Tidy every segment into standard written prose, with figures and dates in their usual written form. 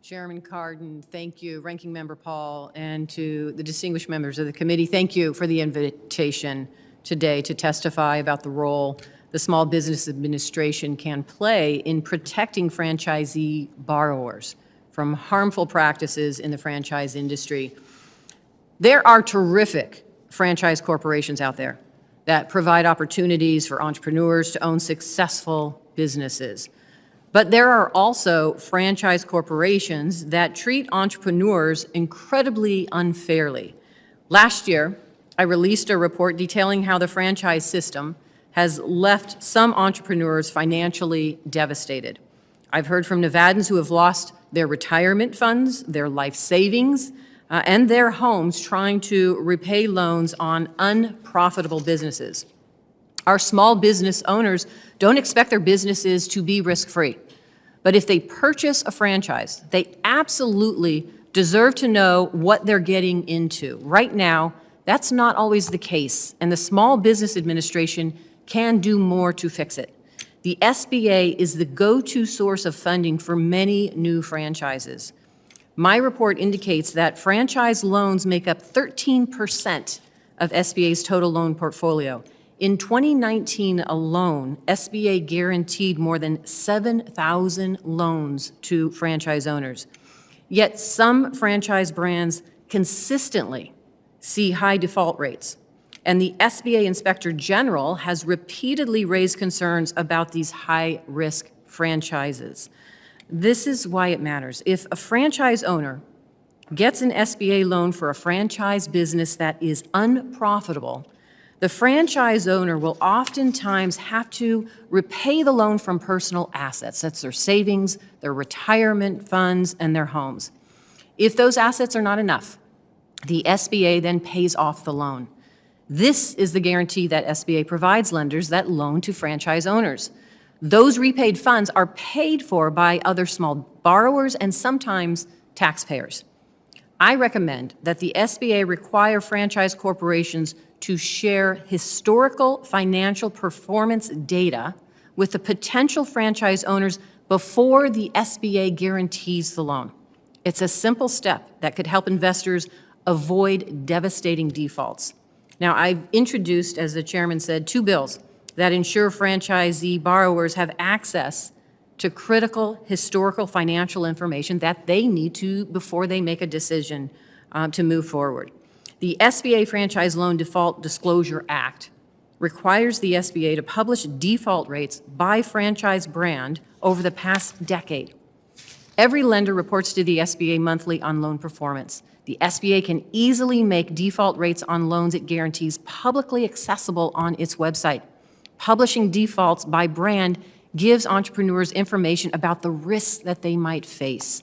Chairman Cardin, thank you. Ranking Member Paul, and to the distinguished members of the committee, thank you for the invitation today to testify about the role the Small Business Administration can play in protecting franchisee borrowers from harmful practices in the franchise industry. There are terrific franchise corporations out there that provide opportunities for entrepreneurs to own successful businesses. But there are also franchise corporations that treat entrepreneurs incredibly unfairly. Last year, I released a report detailing how the franchise system has left some entrepreneurs financially devastated. I've heard from Nevadans who have lost their retirement funds, their life savings, and their homes trying to repay loans on unprofitable businesses. Our small business owners don't expect their businesses to be risk-free. But if they purchase a franchise, they absolutely deserve to know what they're getting into. Right now, that's not always the case, and the Small Business Administration can do more to fix it. The SBA is the go-to source of funding for many new franchises. My report indicates that franchise loans make up 13% of SBA's total loan portfolio. In 2019 alone, SBA guaranteed more than 7,000 loans to franchise owners. Yet some franchise brands consistently see high default rates, and the SBA Inspector General has repeatedly raised concerns about these high-risk franchises. This is why it matters. If a franchise owner gets an SBA loan for a franchise business that is unprofitable, the franchise owner will oftentimes have to repay the loan from personal assets. That's their savings, their retirement funds, and their homes. If those assets are not enough, the SBA then pays off the loan. This is the guarantee that SBA provides lenders that loan to franchise owners. Those repaid funds are paid for by other small borrowers and sometimes taxpayers. I recommend that the SBA require franchise corporations to share historical financial performance data with the potential franchise owners before the SBA guarantees the loan. It's a simple step that could help investors avoid devastating defaults. Now, I've introduced, as the chairman said, 2 bills that ensure franchisee borrowers have access to critical historical financial information that they need to before they make a decision to move forward. The SBA Franchise Loan Default Disclosure Act requires the SBA to publish default rates by franchise brand over the past decade. Every lender reports to the SBA monthly on loan performance. The SBA can easily make default rates on loans it guarantees publicly accessible on its website. Publishing defaults by brand gives entrepreneurs information about the risks that they might face.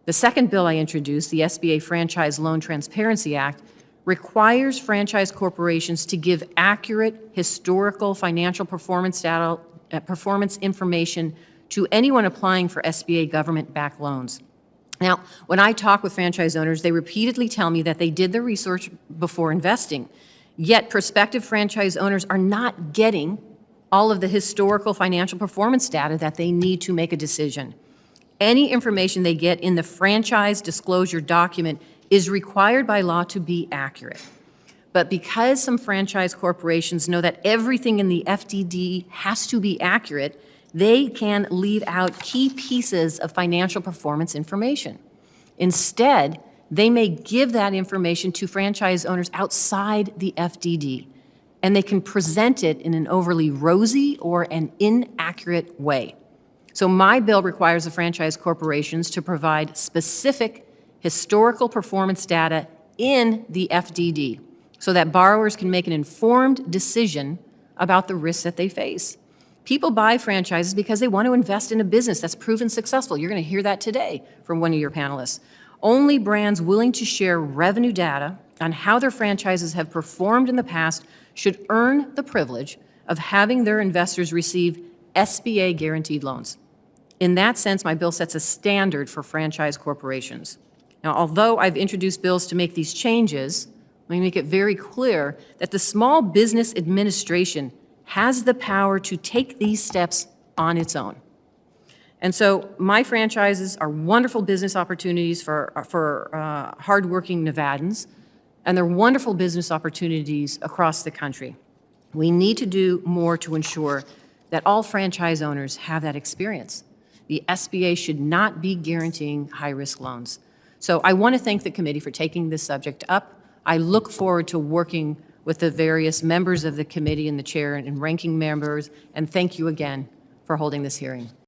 The second bill I introduced, the SBA Franchise Loan Transparency Act, requires franchise corporations to give accurate historical financial performance data, performance information to anyone applying for SBA government-backed loans. Now, when I talk with franchise owners, they repeatedly tell me that they did their research before investing, yet prospective franchise owners are not getting all of the historical financial performance data that they need to make a decision. Any information they get in the franchise disclosure document is required by law to be accurate. But because some franchise corporations know that everything in the FDD has to be accurate, they can leave out key pieces of financial performance information. Instead, they may give that information to franchise owners outside the FDD, and they can present it in an overly rosy or an inaccurate way. So my bill requires the franchise corporations to provide specific historical performance data in the FDD so that borrowers can make an informed decision about the risks that they face. People buy franchises because they want to invest in a business that's proven successful. You're going to hear that today from one of your panelists. Only brands willing to share revenue data on how their franchises have performed in the past should earn the privilege of having their investors receive SBA guaranteed loans. In that sense, my bill sets a standard for franchise corporations. Now, although I've introduced bills to make these changes, let me make it very clear that the Small Business Administration has the power to take these steps on its own. And so my franchises are wonderful business opportunities for hardworking Nevadans, and they're wonderful business opportunities across the country. We need to do more to ensure that all franchise owners have that experience. The SBA should not be guaranteeing high-risk loans. So I want to thank the committee for taking this subject up. I look forward to working with the various members of the committee and the chair and ranking members, and thank you again for holding this hearing.